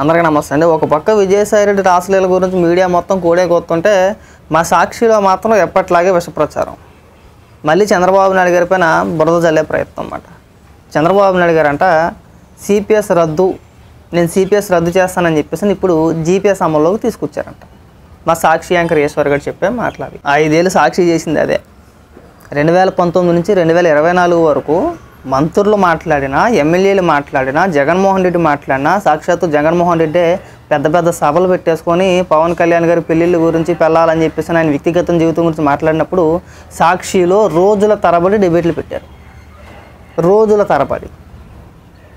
అందరికీ నమస్తే అండి. ఒక పక్క విజయసాయిరెడ్డి రాసలీల గురించి మీడియా మొత్తం కూడేకొస్తుంటే మా సాక్షిలో మాత్రం ఎప్పట్లాగే విష ప్రచారం. మళ్ళీ చంద్రబాబు నాయుడు గారి పైన బురద జల్లే ప్రయత్నం అన్నమాట. చంద్రబాబు నాయుడు గారు అంట సిపిఎస్ రద్దు, నేను సిపిఎస్ రద్దు చేస్తానని చెప్పేసి ఇప్పుడు జీపీఎస్ అమల్లోకి తీసుకొచ్చారంట. మా సాక్షి యాంకర్ ఈశ్వర్ గారు చెప్పే మాట్లాడి 5 ఏళ్ళు సాక్షి చేసింది అదే. 2019 నుంచి 2024 వరకు మంత్రులు మాట్లాడినా, ఎమ్మెల్యేలు మాట్లాడినా, జగన్మోహన్ రెడ్డి మాట్లాడినా, సాక్షాత్తు జగన్మోహన్ రెడ్డి పెద్ద పెద్ద సభలు పెట్టేసుకొని పవన్ కళ్యాణ్ గారి పెళ్ళిళ్ళ గురించి పెళ్ళాలని చెప్పేసి ఆయన వ్యక్తిగత జీవితం గురించి మాట్లాడినప్పుడు సాక్షిలో రోజుల తరబడి డిబేట్లు పెట్టారు. రోజుల తరబడి.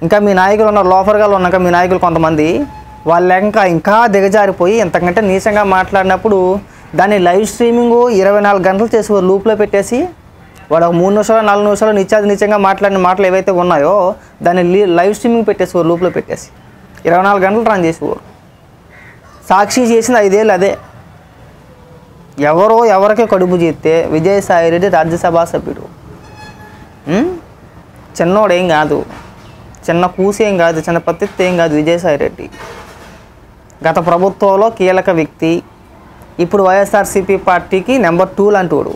ఇంకా మీ నాయకులు ఉన్నారు, లోఫర్గాలు ఉన్నాక మీ నాయకులు కొంతమంది వాళ్ళ ఇంకా దిగజారిపోయి ఇంతకంటే నీచంగా మాట్లాడినప్పుడు దాన్ని లైవ్ స్ట్రీమింగ్ 24 గంటలు చేసి లూప్లో పెట్టేసి వాడు 3 నిమిషాలు 4 నిమిషాలు నీచంగా మాట్లాడిన మాటలు ఏవైతే ఉన్నాయో దాన్ని లైవ్ స్ట్రీమింగ్ పెట్టేసేవారు, లూప్లో పెట్టేసి 24 గంటలు రన్ చేసేవారు. సాక్షి చేసింది 5 ఏళ్ళు అదే. ఎవరికి కడుపు చేస్తే విజయసాయిరెడ్డి రాజ్యసభ సభ్యుడు, చిన్నోడేం కాదు, చిన్న కూసేం కాదు, చిన్న పత్తిత్తి ఏం కాదు. విజయసాయిరెడ్డి గత ప్రభుత్వంలో కీలక వ్యక్తి, ఇప్పుడు వైఎస్ఆర్సీపీ పార్టీకి నెంబర్ 2 లాంటివాడు.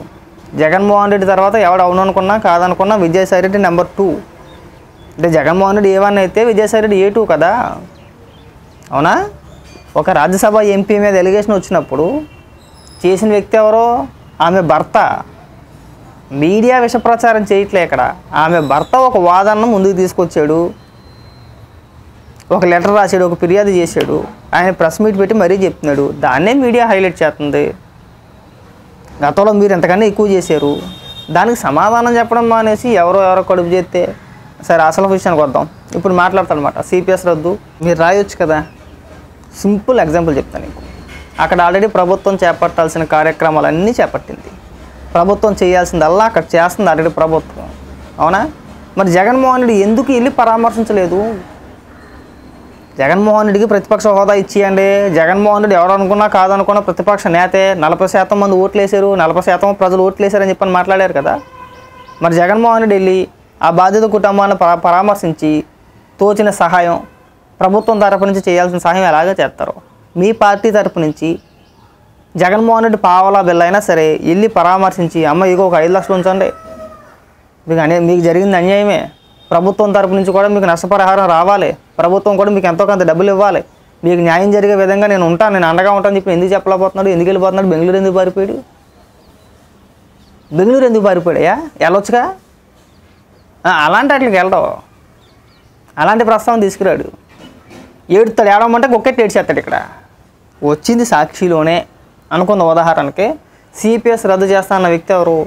జగన్మోహన్ రెడ్డి తర్వాత ఎవడు అవుననుకున్నా కాదనుకున్నా విజయసాయిరెడ్డి నెంబర్ 2. అంటే జగన్మోహన్ రెడ్డి A1 అయితే విజయసాయిరెడ్డి A2 కదా, అవునా? ఒక రాజ్యసభ ఎంపీ మీద ఎలిగేషన్ వచ్చినప్పుడు చేసిన వ్యక్తి ఎవరో? ఆమె భర్త. మీడియా విష ప్రచారం చేయట్లే ఇక్కడ. ఆమె భర్త ఒక వాదనను ముందుకు తీసుకొచ్చాడు, ఒక లెటర్ రాశాడు, ఒక ఫిర్యాదు చేశాడు, ఆయన ప్రెస్ మీట్ పెట్టి మరీ చెప్తున్నాడు. దాన్నే మీడియా హైలైట్ చేస్తుంది. గతంలో మీరు ఎంతకన్నా ఎక్కువ చేశారు, దానికి సమాధానం చెప్పడం మానేసి ఎవరో కడుపు చేస్తే. సరే, అసలు విషయానికి వద్దాం. ఇప్పుడు మాట్లాడతానమాట సిపిఎస్ రద్దు మీరు రాయొచ్చు కదా. సింపుల్ ఎగ్జాంపుల్ చెప్తాను నీకు. అక్కడ ఆల్రెడీ ప్రభుత్వం చేపట్టాల్సిన కార్యక్రమాలన్నీ చేపట్టింది. ప్రభుత్వం చేయాల్సిందల్లా అక్కడ చేస్తుంది ఆల్రెడీ ప్రభుత్వం, అవునా? మరి జగన్మోహన్ రెడ్డి ఎందుకు వెళ్ళి పరామర్శించలేదు? జగన్మోహన్ రెడ్డికి ప్రతిపక్ష హోదా ఇచ్చేయండి. జగన్మోహన్ రెడ్డి ఎవరు అనుకున్నా కాదనుకున్నా ప్రతిపక్ష నేతే. 40% మంది ఓట్లు వేసారు, 40% ప్రజలు ఓట్లు వేసారని చెప్పని మాట్లాడారు కదా. మరి జగన్మోహన్ రెడ్డి వెళ్ళి ఆ బాధిత కుటుంబాన్ని పరామర్శించి తోచిన సహాయం, ప్రభుత్వం తరపు నుంచి చేయాల్సిన సహాయం ఎలాగే చేస్తారో మీ పార్టీ తరపు నుంచి జగన్మోహన్ రెడ్డి పావలా బిల్ల అయినా సరే వెళ్ళి పరామర్శించి అమ్మ ఇగో ఒక 5 లక్షలు ఉంచండి, మీకు జరిగింది అన్యాయమే, ప్రభుత్వం తరపు నుంచి కూడా మీకు నష్టపరిహారం రావాలి, ప్రభుత్వం కూడా మీకు ఎంతో కొంత డబ్బులు ఇవ్వాలి, మీకు న్యాయం జరిగే విధంగా నేను ఉంటాను, నేను అండగా ఉంటాను చెప్పి ఎందుకు చెప్పలేకపోతున్నాడు? ఎందుకు వెళ్ళిపోతున్నాడు? బెంగళూరు ఎందుకు పారిపోయాడు? బెంగళూరు ఎందుకు పారిపోయాడయా? వెళ్ళొచ్చుగా. అలాంటి వాటికి వెళ్ళడం, అలాంటి ప్రస్తావన తీసుకురాడు. ఏడుతాడు, ఏడవమంటే ఒక్కటి ఏడ్చేస్తాడు. ఇక్కడ వచ్చింది సాక్షిలోనే అనుకున్న. ఉదాహరణకి సిపిఎస్ రద్దు చేస్తా అన్న వ్యక్తి ఎవరు?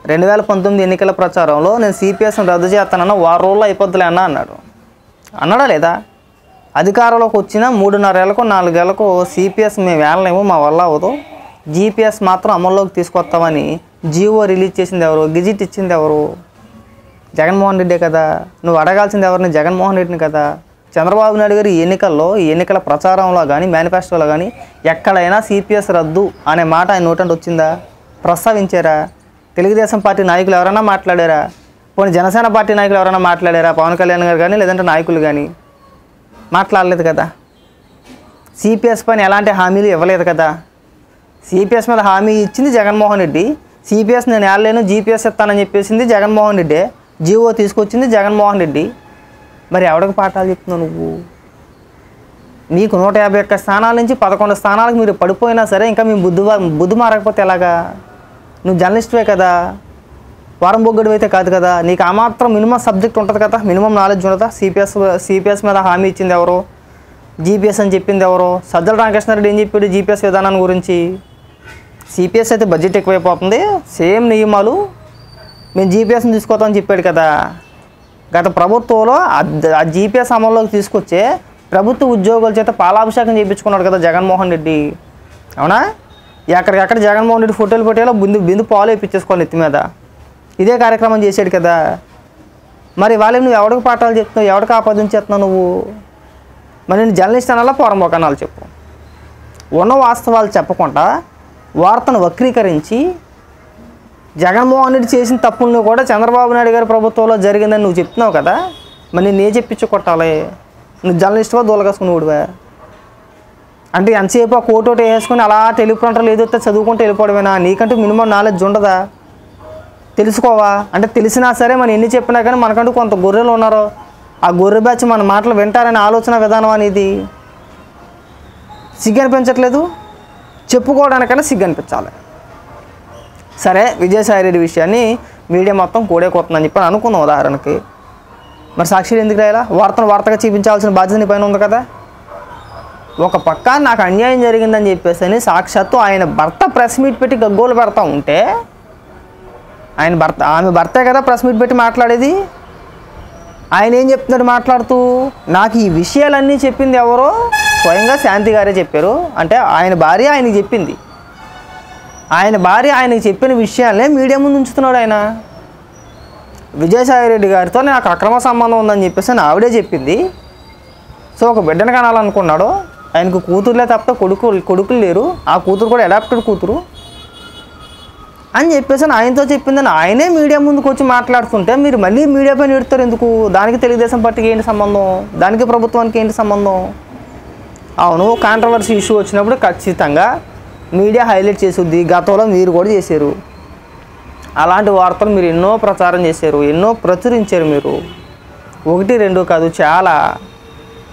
2019 ఎన్నికల ప్రచారంలో నేను సిపిఎస్ని రద్దు చేస్తానన్న 6 రోజుల్లో అయిపోద్దులే అన్నాడు. అన్నాడా లేదా? అధికారంలోకి వచ్చిన 3.5 ఏళ్ళకు 4 ఏళ్ళకు సిపిఎస్ మేము వేళలేము, మా వల్ల అవ్వదు, జీపీఎస్ మాత్రం అమల్లోకి తీసుకొస్తామని జీవో రిలీజ్ చేసింది ఎవరు? గెజిట్ ఇచ్చింది ఎవరు? జగన్మోహన్ రెడ్డే కదా. నువ్వు అడగాల్సింది ఎవరిని? జగన్మోహన్ రెడ్డిని కదా. చంద్రబాబు నాయుడు గారు ఈ ఎన్నికల ప్రచారంలో కానీ మేనిఫెస్టోలో కానీ ఎక్కడైనా సిపిఎస్ రద్దు అనే మాట ఆయన నోటంటే వచ్చిందా? ప్రస్తావించారా? తెలుగుదేశం పార్టీ నాయకులు ఎవరైనా మాట్లాడారా? పోనీ జనసేన పార్టీ నాయకులు ఎవరైనా మాట్లాడారా? పవన్ కళ్యాణ్ గారు కానీ లేదంటే నాయకులు కానీ మాట్లాడలేదు కదా. సిపిఎస్ పైన ఎలాంటి హామీలు ఇవ్వలేదు కదా. సిపిఎస్ మీద హామీ ఇచ్చింది జగన్మోహన్ రెడ్డి. సిపిఎస్ నేను ఏళ్ళలేను, జీపీఎస్ ఇస్తానని చెప్పేసింది జగన్మోహన్ రెడ్డి. జీవో తీసుకొచ్చింది జగన్మోహన్ రెడ్డి. మరి ఎవరికి పాఠాలు చెప్తున్నావు నువ్వు? మీకు 151 స్థానాల నుంచి 11 స్థానాలకు మీరు పడిపోయినా సరే ఇంకా మీ బుద్ధి మారకపోతే ఎలాగా? నువ్వు జర్నలిస్ట్వే కదా, వారం బొగ్గడు అయితే కాదు కదా. నీకు ఆ మాత్రం మినిమం సబ్జెక్ట్ ఉంటుంది కదా, మినిమం నాలెడ్జ్ ఉంటుందా? సిపిఎస్ మీద హామీ ఇచ్చింది ఎవరు? జీపీఎస్ అని చెప్పింది ఎవరు? సజ్జల రామకృష్ణారెడ్డి ఏం చెప్పాడు జీపీఎస్ విధానాన్ని గురించి? సిపిఎస్ అయితే బడ్జెట్ ఎక్కువైపోతుంది, సేమ్ నియమాలు, మేము జీపీఎస్ని తీసుకోతామని చెప్పాడు కదా. గత ప్రభుత్వంలో ఆ జీపీఎస్ అమల్లోకి తీసుకొచ్చే ప్రభుత్వ ఉద్యోగుల చేత పాలాభిషేకం చేయించుకున్నాడు కదా జగన్మోహన్ రెడ్డి, అవునా? ఎక్కడికక్కడ జగన్మోహన్ రెడ్డి ఫోటోలు పెట్టేలా బిందు పాలు వేయించేసుకోవాలి ఎత్తి మీద. ఇదే కార్యక్రమం చేశాడు కదా. మరి వాళ్ళే నువ్వు ఎవరికి పాఠాలు చెప్తున్నావు? ఎవరికి ఆపాదించేస్తున్నావు నువ్వు? మరి నేను జర్నలిస్ట్ అనాలా పోరంబోకనాలు చెప్పు? ఉన్న వాస్తవాలు చెప్పకుండా వార్తను వక్రీకరించి జగన్మోహన్ రెడ్డి చేసిన తప్పులను కూడా చంద్రబాబు నాయుడు గారి ప్రభుత్వంలో జరిగిందని నువ్వు చెప్తున్నావు కదా. మరి నేను చెప్పించి కొట్టాలి? నువ్వు జర్నలిస్ట్వా దూలకేసుకుని ఊడివా? అంటే ఎంతసేపు ఆ కోట్ ఒకటి వేసుకొని అలా టెలిప్రాంటర్లు ఏదో చదువుకుంటూ వెళ్ళిపోవడమేనా? నీకంటూ మినిమం నాలెడ్జ్ ఉండదా? తెలుసుకోవా? అంటే తెలిసినా సరే మనం ఎన్ని చెప్పినా కానీ మనకంటూ కొంత గొర్రెలు ఉన్నారు, ఆ గొర్రె బ్యాచ్ మన మాటలు వింటారనే ఆలోచన విధానం అనేది సిగ్గు అనిపించట్లేదు? చెప్పుకోవడానికైనా సిగ్గు అనిపించాలి. సరే, విజయసాయిరెడ్డి విషయాన్ని మీడియా మొత్తం కూడేకొస్తుందని చెప్పి అనుకుందాం ఉదాహరణకి. మరి సాక్షిలు ఎందుకు రాయాలా? వార్తగా చూపించాల్సిన బాధ్యత నీ పైన ఉంది కదా. ఒక పక్క నాకు అన్యాయం జరిగిందని చెప్పేసి అని సాక్షాత్తు ఆయన భర్త ప్రెస్ మీట్ పెట్టి గగ్గోలు పెడతా ఉంటే, ఆమె భర్తే కదా ప్రెస్ మీట్ పెట్టి మాట్లాడేది. ఆయన ఏం చెప్తున్నాడు మాట్లాడుతూ? నాకు ఈ విషయాలన్నీ చెప్పింది ఎవరో? స్వయంగా శాంతి గారే చెప్పారు. అంటే ఆయన భార్య ఆయనకి చెప్పింది. ఆయన భార్య ఆయనకి చెప్పిన విషయాలనే మీడియా ముందు ఉంచుతున్నాడు ఆయన. విజయసాయిరెడ్డి గారితో నాకు అక్రమ సంబంధం ఉందని చెప్పేసి ఆవిడే చెప్పింది. సో ఒక బిడ్డను కనాలనుకున్నాడు. ఆయనకు కూతురులే తప్ప కొడుకులు లేరు, ఆ కూతురు కూడా అడాప్టెడ్ కూతురు అని చెప్పేసి ఆయనతో చెప్పిందని ఆయనే మీడియా ముందుకు వచ్చి మాట్లాడుతుంటే మీరు మళ్ళీ మీడియా పైన ఎడుతారు ఎందుకు? దానికి తెలుగుదేశం పార్టీకి ఏంటి సంబంధం? దానికి ప్రభుత్వానికి ఏంటి సంబంధం? అవును, కాంట్రవర్సీ ఇష్యూ వచ్చినప్పుడు ఖచ్చితంగా మీడియా హైలైట్ చేస్తుంది. గతంలో మీరు కూడా చేశారు అలాంటి వార్తలు. మీరు ఎన్నో ప్రచారం చేశారు, ఎన్నో ప్రచురించారు. మీరు 1, 2 కాదు, చాలా.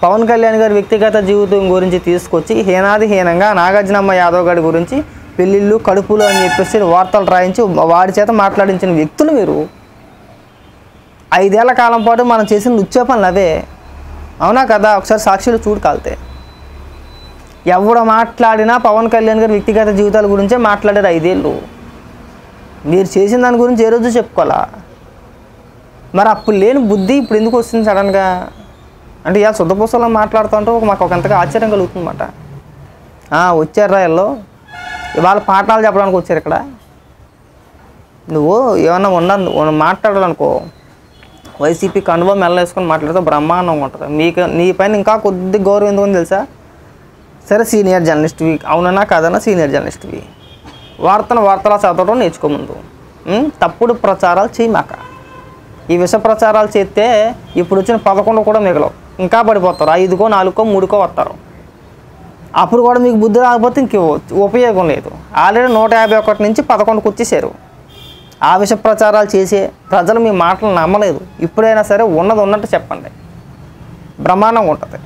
పవన్ కళ్యాణ్ గారి వ్యక్తిగత జీవితం గురించి తీసుకొచ్చి హీనంగా నాగార్జునమ్మ యాదవ్ గారి గురించి పెళ్ళిళ్ళు కడుపులు అని చెప్పేసి వార్తలు రాయించి వాడి చేత మాట్లాడించిన వ్యక్తులు మీరు. 5 ఏళ్ల కాలం పాటు మనం చేసిన నృత్య పనులు అవే, అవునా కదా? ఒకసారి సాక్షులు చూడు కాలితే. ఎవడు మాట్లాడినా పవన్ కళ్యాణ్ గారి వ్యక్తిగత జీవితాల గురించే మాట్లాడారు 5 ఏళ్ళు. మీరు చేసిన దాని గురించి ఏ రోజు చెప్పుకోవాలా? మరి అప్పుడు లేని బుద్ధి ఇప్పుడు ఎందుకు వస్తుంది సడన్గా? అంటే ఇలా శుద్ధపూసలో మాట్లాడుతూ ఉంటే మాకు ఒకంతగా ఆశ్చర్యం కలుగుతుందన్నమాట. వచ్చారా వీళ్ళు ఇవాళ పాఠాలు చెప్పడానికి వచ్చారు ఇక్కడ. నువ్వు ఏమన్నా మాట్లాడాలనుకో, వైసీపీ కండువా మెల్ల వేసుకొని మాట్లాడితే బ్రహ్మాండంగా ఉంటుంది. నీ పైన ఇంకా కొద్ది గౌరవం ఎందుకని తెలుసా? సరే, సీనియర్ జర్నలిస్ట్వి, అవునన్నా కాదన్నా సీనియర్ జర్నలిస్ట్వి. వార్తలా చదవడం నేర్చుకోముందు. తప్పుడు ప్రచారాలు చేయమాక. ఈ విష ప్రచారాలు చేస్తే ఇప్పుడు వచ్చిన 11 కూడా మిగలవు, ఇంకా పడిపోతారు. 5కో 4కో 3కో వస్తారు. అప్పుడు కూడా మీకు బుద్ధి రాకపోతే ఇంక ఉపయోగం లేదు. ఆల్రెడీ 151 నుంచి 11కు వచ్చేసారు. ఆ విష ప్రచారాలు చేసే ప్రజలు మీ మాటలు నమ్మలేదు. ఇప్పుడైనా సరే ఉన్నది ఉన్నట్టు చెప్పండి, బ్రహ్మాండంగా ఉంటుంది.